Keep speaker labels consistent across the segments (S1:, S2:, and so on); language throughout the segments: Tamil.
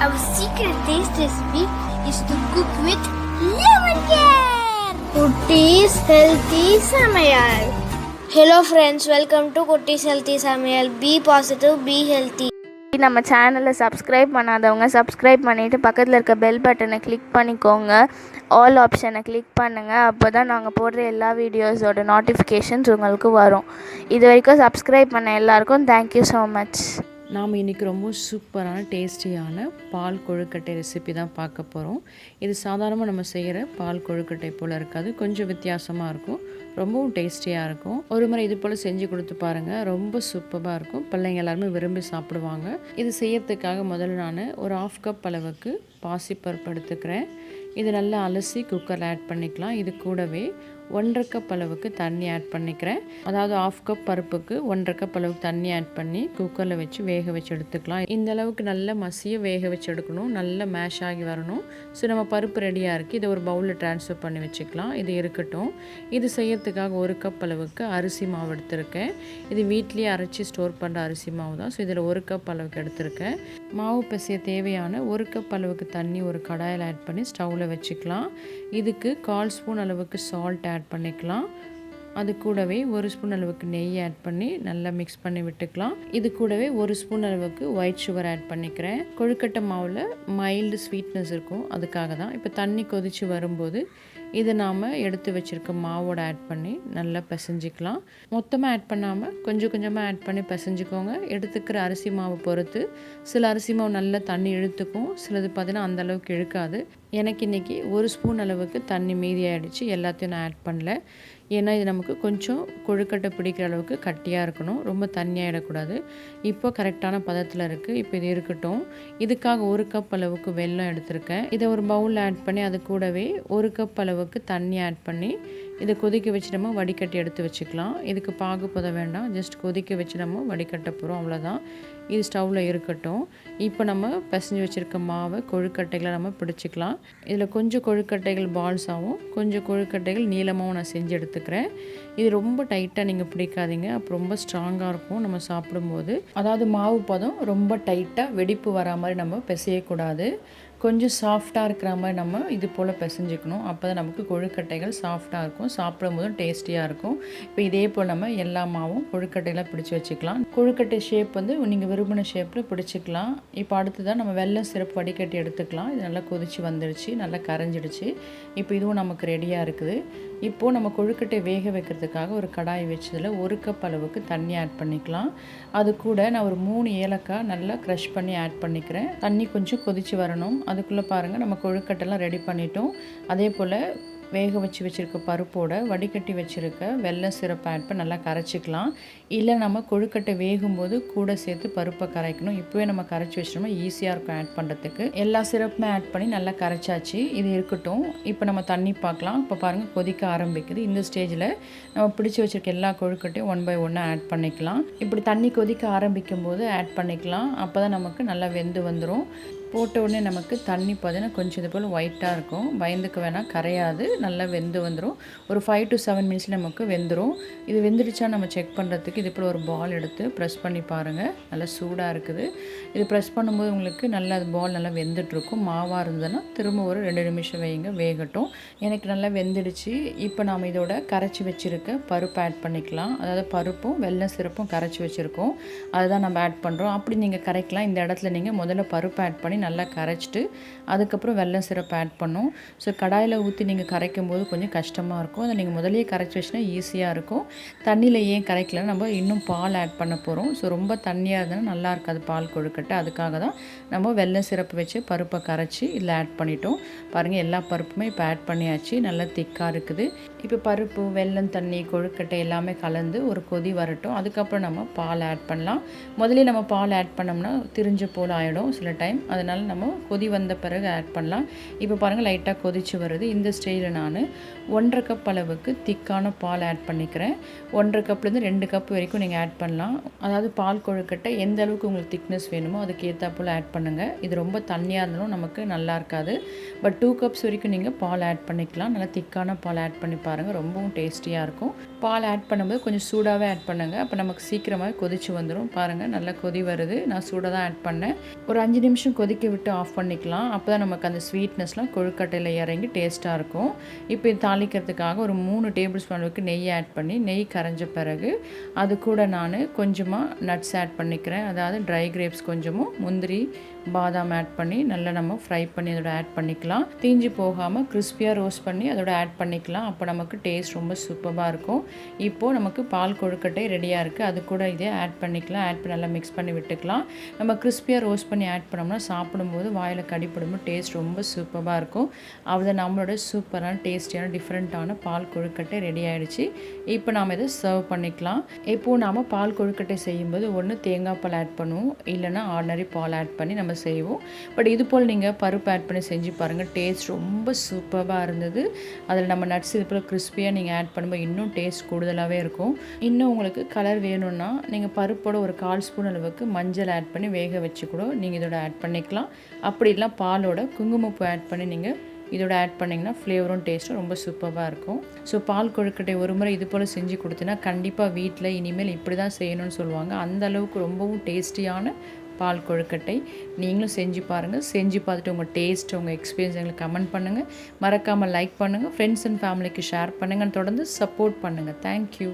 S1: Our secret taste recipe is to cook with lemon care. Kutties Healthy Samayal. Hello friends, welcome to Kutties Healthy Samayal. Be positive, be healthy.
S2: நம்ம சேனலை சப்ஸ்கிரைப் பண்ணாதவங்க சப்ஸ்கிரைப் பண்ணிவிட்டு பக்கத்தில் இருக்க பெல் பட்டனை கிளிக் பண்ணிக்கோங்க. ஆல் ஆப்ஷனை கிளிக் பண்ணுங்கள். அப்போ தான் நாங்கள் போடுற எல்லா வீடியோஸோட நோட்டிஃபிகேஷன்ஸ் உங்களுக்கு வரும். இது வரைக்கும் சப்ஸ்கிரைப் பண்ண எல்லாருக்கும் தேங்க்யூ ஸோ மச்.
S3: நாம் இன்றைக்கி ரொம்ப சூப்பரான டேஸ்டியான பால் கொழுக்கட்டை ரெசிபி தான் பார்க்க போகிறோம். இது சாதாரணமாக நம்ம செய்கிற பால் கொழுக்கட்டை போல் இருக்காது, கொஞ்சம் வித்தியாசமாக இருக்கும், ரொம்பவும் டேஸ்டியாக இருக்கும். ஒரு முறை இது போல் செஞ்சு கொடுத்து பாருங்கள், ரொம்ப சூப்பராக இருக்கும். பிள்ளைங்க எல்லாருமே விரும்பி சாப்பிடுவாங்க. இது செய்யறதுக்காக முதல்ல நான் ஒரு 1/2 கப் அளவுக்கு பாசிப்பருப்பு எடுத்துக்கிறேன். இது நல்லா அலசி குக்கரில் ஆட் பண்ணிக்கலாம். இது கூடவே 1/2 கப் அளவுக்கு தண்ணி ஆட் பண்ணிக்கிறேன். அதாவது 1/2 கப் பருப்புக்கு 1/2 கப் அளவுக்கு தண்ணி ஆட் பண்ணி குக்கரில் வச்சு வேக வச்சு எடுத்துக்கலாம். இந்த அளவுக்கு நல்ல மசிய வேக வச்சு எடுக்கணும், நல்ல மேஷ் ஆகி வரணும். ஸோ நம்ம பருப்பு ரெடியாக இருக்குது. இதை ஒரு பவுலில் ட்ரான்ஸ்ஃபர் பண்ணி வச்சுக்கலாம். இது இருக்கட்டும். இது செய்யறதுக்காக 1 கப் அளவுக்கு அரிசி மாவு எடுத்திருக்கேன். இது வீட்லேயே அரைச்சி ஸ்டோர் பண்ணுற அரிசி மாவு தான். ஸோ இதில் 1 கப் அளவுக்கு எடுத்திருக்கேன். மாவு பிசைய தேவையான 1 கப் அளவுக்கு தண்ணி ஒரு கடாயில் ஆட் பண்ணி ஸ்டவ்வில் வச்சுக்கலாம். இதுக்கு 1/4 ஸ்பூன் அளவுக்கு சால்ட் ஆட் பண்ணிக்கலாம். அது கூடவே 1 ஸ்பூன் அளவுக்கு நெய் ஆட் பண்ணி நல்லா மிக்ஸ் பண்ணி விட்டுக்கலாம். இது கூடவே 1 ஸ்பூன் அளவுக்கு ஒயிட் சுகர் ஆட் பண்ணிக்கிறேன். கொழுக்கட்டை மாவில் மைல்டு ஸ்வீட்னஸ் இருக்கும், அதுக்காக தான். இப்போ தண்ணி கொதித்து வரும்போது இதை நாம் எடுத்து வச்சுருக்க மாவோட ஆட் பண்ணி நல்லா பிசைஞ்சிக்கலாம். மொத்தமாக ஆட் பண்ணாமல் கொஞ்சம் கொஞ்சமாக ஆட் பண்ணி பிசைஞ்சிக்கோங்க. எடுத்துக்கிற அரிசி மாவு பொறுத்து சில அரிசி மாவு நல்லா தண்ணி இழுத்துக்கும், சிலது பார்த்திங்கன்னா அந்தளவுக்கு இழுக்காது. எனக்கு இன்றைக்கி 1 ஸ்பூன் அளவுக்கு தண்ணி மீதி ஆகிடுச்சு. எல்லாத்தையும் நான் ஆட் பண்ணல, ஏன்னா இது நமக்கு கொஞ்சம் கொழுக்கட்டை பிடிக்கிற அளவுக்கு கட்டியாக இருக்கணும், ரொம்ப தண்ணியாகிடக்கூடாது. இப்போ கரெக்டான பதத்தில் இருக்குது. இப்போ இது இருக்கட்டும். இதுக்காக 1 கப் அளவுக்கு வெல்லம் எடுத்திருக்கேன். இதை ஒரு பவுலில் ஆட் பண்ணி அது கூடவே 1 கப் அளவுக்கு தண்ணி ஆட் பண்ணி இதை கொதிக்க வச்சு நம்ம வடிகட்டி எடுத்து வச்சுக்கலாம். இதுக்கு பாகு பத வேண்டாம், ஜஸ்ட் கொதிக்க வச்சு நம்ம வடிகட்ட போகிறோம், அவ்வளோதான். இது ஸ்டவ்வில் இருக்கட்டும். இப்போ நம்ம பிசைஞ்சு வச்சுருக்க மாவை கொழுக்கட்டைகளை நம்ம பிடிச்சிக்கலாம். இதில் கொஞ்சம் கொழுக்கட்டைகள் பால்ஸாகவும் கொஞ்சம் கொழுக்கட்டைகள் நீளமாகவும் நான் செஞ்சு எடுத்துக்கிறேன். இது ரொம்ப டைட்டாக நீங்கள் பிடிக்காதீங்க, அப்போ ரொம்ப ஸ்ட்ராங்காக இருக்கும் நம்ம சாப்பிடும்போது. அதாவது மாவு பதம் ரொம்ப டைட்டாக வெடிப்பு வரா மாதிரி நம்ம பிசையக்கூடாது. கொஞ்சம் சாஃப்டாக இருக்கிற மாதிரி நம்ம இது போல் பிசைஞ்சிக்கணும். அப்போ தான் நமக்கு கொழுக்கட்டைகள் சாஃப்டாக இருக்கும், சாப்பிடும் போதும் டேஸ்டியாக இருக்கும். இப்போ இதே போல் நம்ம எல்லா மாவும் கொழுக்கட்டையெல்லாம் பிடிச்சி வச்சுக்கலாம். கொழுக்கட்டை ஷேப் வந்து நீங்கள் விரும்பின ஷேப்பில் பிடிச்சிக்கலாம். இப்போ அடுத்ததான் நம்ம வெல்லம் சிரப்பு வடிகட்டி எடுத்துக்கலாம். இது நல்லா கொதிச்சு வந்துடுச்சு, நல்லா கரைஞ்சிடுச்சு. இப்போ இதுவும் நமக்கு ரெடியாக இருக்குது. இப்போது நம்ம கொழுக்கட்டை வேக வைக்கிறதுக்காக ஒரு கடாய் வச்சதில் 1 கப் அளவுக்கு தண்ணி ஆட் பண்ணிக்கலாம். அது கூட நான் ஒரு 3 ஏலக்காய் நல்லா க்ரஷ் பண்ணி ஆட் பண்ணிக்கிறேன். தண்ணி கொஞ்சம் கொதித்து வரணும். அதுக்குள்ளே பாருங்கள் நம்ம கொழுக்கட்டைலாம் ரெடி பண்ணிட்டோம். அதே போல் வேக வச்சு வச்சுருக்க பருப்போட வடிகட்டி வச்சுருக்க வெல்லம் சிரப்பு ஆட் பண்ணி நல்லா கரைச்சிக்கலாம். இல்லை நம்ம கொழுக்கட்டை வேகும்போது கூட சேர்த்து பருப்பை கரைக்கணும். இப்போவே நம்ம கரைச்சி வச்சிட்டோம்னா ஈஸியாக இருக்கும் ஆட் பண்ணுறதுக்கு. எல்லா சிரப்புமே ஆட் பண்ணி நல்லா கரைச்சாச்சு. இது இருக்கட்டும். இப்போ நம்ம தண்ணி பார்க்கலாம். இப்போ பாருங்கள் கொதிக்க ஆரம்பிக்குது. இந்த ஸ்டேஜில் நம்ம பிடிச்சி வச்சுருக்க எல்லா கொழுக்கட்டையும் 1 by 1 ஆட் பண்ணிக்கலாம். இப்படி தண்ணி கொதிக்க ஆரம்பிக்கும் போது ஆட் பண்ணிக்கலாம். அப்போ தான் நமக்கு நல்லா வெந்து வந்துடும். போட்ட உடனே நமக்கு தண்ணி பார்த்தீங்கன்னா கொஞ்சம் இது போல் ஒயிட்டாக இருக்கும், பயந்துக்க வேணாம், கரையாது, நல்லா வெந்து வந்துடும். ஒரு 5 to 7 மினிட்ஸில் நமக்கு வெந்துடும். இது வெந்துடுச்சா நம்ம செக் பண்ணுறதுக்கு இது போல் ஒரு பால் எடுத்து ப்ரெஸ் பண்ணி பாருங்கள். நல்லா சூடாக இருக்குது. இது ப்ரெஸ் பண்ணும்போது உங்களுக்கு நல்லா அது பால் நல்லா வெந்துட்டுருக்கும். மாவாக இருந்ததுன்னா திரும்ப ஒரு 2 நிமிஷம் வைங்க, வேகட்டும். எனக்கு நல்லா வெந்துடுச்சு. இப்போ நாம் இதோட கரைச்சி வச்சுருக்க பருப்பு ஆட் பண்ணிக்கலாம். அதாவது பருப்பும் வெல்லம் சிரப்பும் கரைச்சி வச்சுருக்கோம், அதுதான் நம்ம ஆட் பண்ணுறோம். அப்படி நீங்கள் கரைக்கலாம். இந்த இடத்துல நீங்கள் முதல்ல பருப்பு ஆட் பண்ணி நல்லா கரைச்சிட்டு அதுக்கப்புறம் வெல்லம் சிரப்பு ஆட் பண்ணோம். ஸோ கடாயில் ஊற்றி நீங்கள் கரைக்கும் போது கொஞ்சம் கஷ்டமாக இருக்கும். அதை நீங்கள் முதலே கரைச்சி வச்சுனா ஈஸியாக இருக்கும். தண்ணியில் ஏன் கரைக்கல, நம்ம இன்னும் பால் ஆட் பண்ண போகிறோம். ஸோ ரொம்ப தண்ணியாக இருந்ததுன்னா நல்லா இருக்காது பால் கொழுக்கட்டை. அதுக்காக தான் நம்ம வெல்லம் சிரப்பு வச்சு பருப்பை கரைச்சி இதில் ஆட் பண்ணிட்டோம். பாருங்கள் எல்லா பருப்புமே இப்போ ஆட் பண்ணியாச்சு, நல்லா திக்காக இருக்குது. இப்போ பருப்பு வெல்லம் தண்ணி கொழுக்கட்டை எல்லாமே கலந்து ஒரு கொதி வரட்டும். அதுக்கப்புறம் நம்ம பால் ஆட் பண்ணலாம். முதலே நம்ம பால் ஆட் பண்ணோம்னா திரிஞ்ச போல் ஆகிடும் சில டைம், அதனால் நம்ம கொதி வந்த பிறகு ஆட் பண்ணலாம். இப்போ பாருங்கள் லைட்டாக கொதிச்சு வருது. இந்த ஸ்டேஜில் நான் 1/2 கப் அளவுக்கு திக்கான பால் ஆட் பண்ணிக்கிறேன். 1/2 கப்லேருந்து 2 கப் வரைக்கும் நீங்கள் ஆட் பண்ணலாம். அதாவது பால் கொழுக்கட்டை எந்த அளவுக்கு உங்களுக்கு திக்னஸ் வேணுமோ அதுக்கு ஏற்றா போல் ஆட் பண்ணுங்கள். இது ரொம்ப தண்ணியாக இருந்தாலும் நமக்கு நல்லா இருக்காது. பட் 2 கப்ஸ் வரைக்கும் நீங்கள் பால் ஆட் பண்ணிக்கலாம். நல்லா திக்கான பால் ஆட் பண்ணி பாருங்கள், ரொம்பவும் டேஸ்டியாக இருக்கும். பால் ஆட் பண்ணும்போது கொஞ்சம் சூடாகவே ஆட் பண்ணுங்கள், அப்போ நமக்கு சீக்கிரமாக கொதிச்சு வந்துடும். பாருங்கள் நல்லா கொதி வருது. நான் சூடாக தான் ஆட் பண்ணேன். ஒரு 5 நிமிஷம் கொதிக்க கொதிக்க விட்டு ஆஃப் பண்ணிக்கலாம். அப்போ தான் நமக்கு அந்த ஸ்வீட்னஸ்லாம் கொழுக்கட்டையில் இறங்கி டேஸ்ட்டாக இருக்கும். இப்போ இது தாளிக்கிறதுக்காக ஒரு 3 டேபிள் ஸ்பூன் அளவுக்கு நெய் ஆட் பண்ணி, நெய் கரைஞ்ச பிறகு அது கூட நான் கொஞ்சமாக நட்ஸ் ஆட் பண்ணிக்கிறேன். அதாவது ட்ரை கிரேப்ஸ் கொஞ்சமும், முந்திரி, பாதாம் ஆட் பண்ணி நல்லா நம்ம ஃப்ரை பண்ணி அதோட ஆட் பண்ணிக்கலாம். தீஞ்சு போகாமல் கிறிஸ்பியாக ரோஸ்ட் பண்ணி அதோட ஆட் பண்ணிக்கலாம். அப்போ நமக்கு டேஸ்ட் ரொம்ப சூப்பராக இருக்கும். இப்போது நமக்கு பால் கொழுக்கட்டை ரெடியாக இருக்குது. அது கூட இதே ஆட் பண்ணிக்கலாம். ஆட் பண்ணி நல்லா மிக்ஸ் பண்ணி விட்டுக்கலாம். நம்ம கிறிஸ்பியாக ரோஸ்ட் பண்ணி ஆட் பண்ணோம்னா சாப்பிடும்போது வாயில் கடிப்படும்போது டேஸ்ட் ரொம்ப சூப்பராக இருக்கும். அது நம்மளோட சூப்பரான டேஸ்டியான டிஃப்ரெண்ட்டான பால் கொழுக்கட்டை ரெடி ஆகிடுச்சு. இப்போ நாம் இதை சர்வ் பண்ணிக்கலாம். இப்போது நாம் பால் கொழுக்கட்டை செய்யும்போது ஒன்று தேங்காய் பால் ஆட் பண்ணுவோம், இல்லைனா ஆர்டினரி பால் ஆட் பண்ணி நம்ம செய்வோம். பட் இது போல் நீங்கள் பருப்பு ஆட் பண்ணி செஞ்சு பாருங்கள். டேஸ்ட் ரொம்ப சூப்பராக இருந்தது. அதில் நம்ம நட்ஸ் இது போல் கிறிஸ்பியாக நீங்கள் ஆட் பண்ணும்போது இன்னும் டேஸ்ட் கூடுதலாகவே இருக்கும். இன்னும் உங்களுக்கு கலர் வேணும்னா நீங்கள் பருப்போட ஒரு 1/4 ஸ்பூன் அளவுக்கு மஞ்சள் ஆட் பண்ணி வேக வச்சு கூட நீங்கள் இதோட ஆட் பண்ணிக்கலாம். அப்படி இல்லை பாலோட குங்குமப்பூ ஆட் பண்ணி நீங்கள் இதோட ஆட் பண்ணிங்கன்னா ஃப்ளேவரும் டேஸ்ட்டும் ரொம்ப சூப்பராக இருக்கும். ஸோ பால் கொழுக்கட்டை ஒரு முறை இது போல் செஞ்சு கொடுத்தீங்கன்னா கண்டிப்பாக வீட்டில் இனிமேல் இப்படி தான் செய்யணும்னு சொல்லுவாங்க. அந்த அளவுக்கு ரொம்பவும் டேஸ்டியான பால் கொழுக்கட்டை நீங்களும் செஞ்சு பாருங்கள். செஞ்சு பார்த்துட்டு உங்கள் டேஸ்ட், உங்கள் எக்ஸ்பீரியன்ஸ் எங்களுக்கு கமெண்ட் பண்ணுங்கள். மறக்காமல் லைக் பண்ணுங்கள், ஃப்ரெண்ட்ஸ் அண்ட் ஃபேமிலிக்கு ஷேர் பண்ணுங்கள், தொடர்ந்து சப்போர்ட் பண்ணுங்கள். தேங்க்யூ.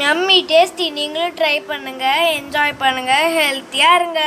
S1: Yummy tasty. நீங்களும் ட்ரை பண்ணுங்கள், என்ஜாய் பண்ணுங்கள், ஹெல்த்தியாக இருங்க.